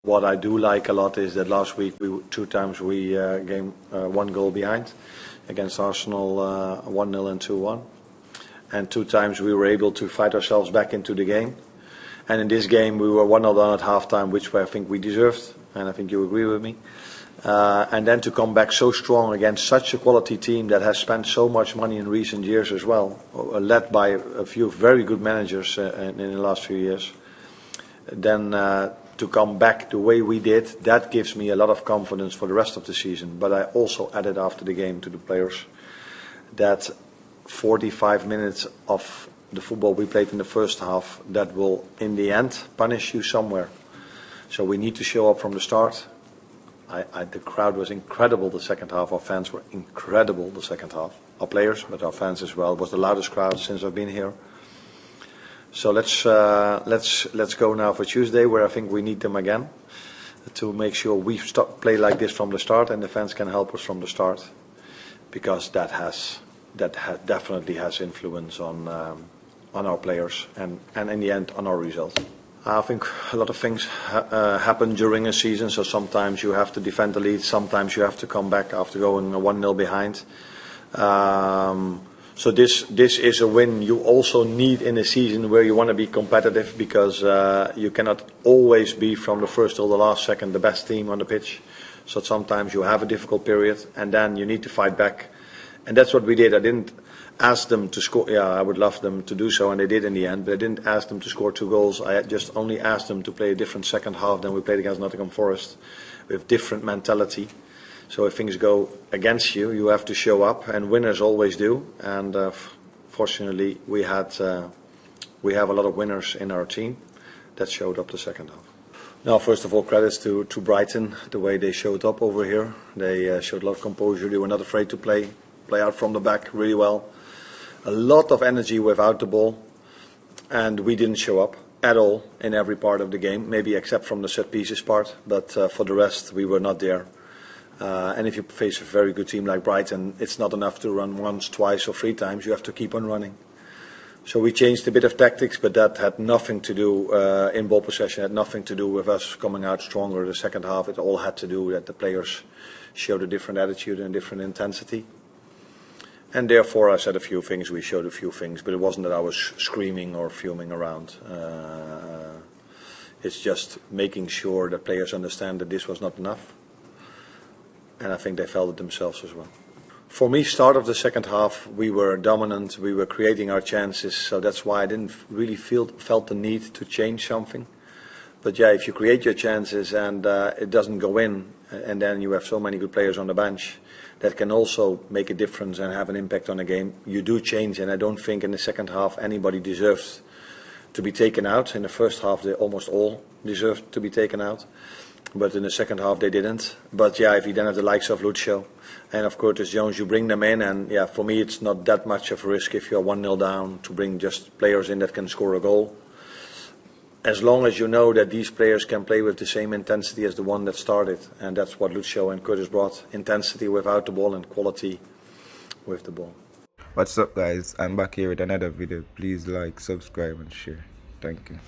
What I do like a lot is that last week two times we came 1 goal behind against Arsenal, 1-0 and 2-1, and 2 times we were able to fight ourselves back into the game. And in this game we were 1-0 down at half-time, which I think we deserved, and I think you agree with me. And then to come back so strong against such a quality team that has spent so much money in recent years as well, led by a few very good managers in the last few years, then to come back the way we did, that gives me a lot of confidence for the rest of the season. But I also added after the game to the players that 45 minutes of the football we played in the first half, that will in the end punish you somewhere. So we need to show up from the start. The crowd was incredible the second half. Our fans were incredible the second half. Our players, but our fans as well. It was the loudest crowd since I've been here. So let's go now for Tuesday, where I think we need them again, to make sure we play like this from the start, and the fans can help us from the start, because that definitely has influence on our players and in the end on our results. I think a lot of things happen during a season, so sometimes you have to defend the lead, sometimes you have to come back after going 1-0 behind. So this is a win you also need in a season where you want to be competitive, because you cannot always be from the first till the last second the best team on the pitch. So sometimes you have a difficult period and then you need to fight back. And that's what we did. I didn't ask them to score. Yeah, I would love them to do so, and they did in the end. But I didn't ask them to score 2 goals. I just only asked them to play a different second half than we played against Nottingham Forest, with different mentality. So if things go against you, you have to show up, and winners always do. And fortunately, we have a lot of winners in our team that showed up the second half. Now, first of all, credits to Brighton, the way they showed up over here. They showed a lot of composure. They were not afraid to play out from the back really well. A lot of energy without the ball, and we didn't show up at all in every part of the game, maybe except from the set pieces part, but for the rest we were not there. And if you face a very good team like Brighton, it's not enough to run once, twice or 3 times. You have to keep on running. So we changed a bit of tactics, but that had nothing to do in ball possession, had nothing to do with us coming out stronger the second half. It all had to do that the players showed a different attitude and a different intensity. And therefore I said a few things, we showed a few things, but it wasn't that I was screaming or fuming around. It's just making sure that players understand that this was not enough. And I think they felt it themselves as well. For me, start of the second half, we were dominant, we were creating our chances, so that's why I didn't really felt the need to change something. But yeah, if you create your chances and it doesn't go in, and then you have so many good players on the bench that can also make a difference and have an impact on the game, you do change. And I don't think in the second half anybody deserves to be taken out. In the first half they almost all deserved to be taken out, but in the second half they didn't. But yeah, if you then have the likes of Lucio and of Curtis Jones, you bring them in, and yeah, for me it's not that much of a risk if you're 1-0 down to bring just players in that can score a goal, as long as you know that these players can play with the same intensity as the one that started. And that's what Lucio and Curtis brought: intensity without the ball and quality with the ball. What's up, guys? I'm back here with another video. Please like, subscribe and share. Thank you.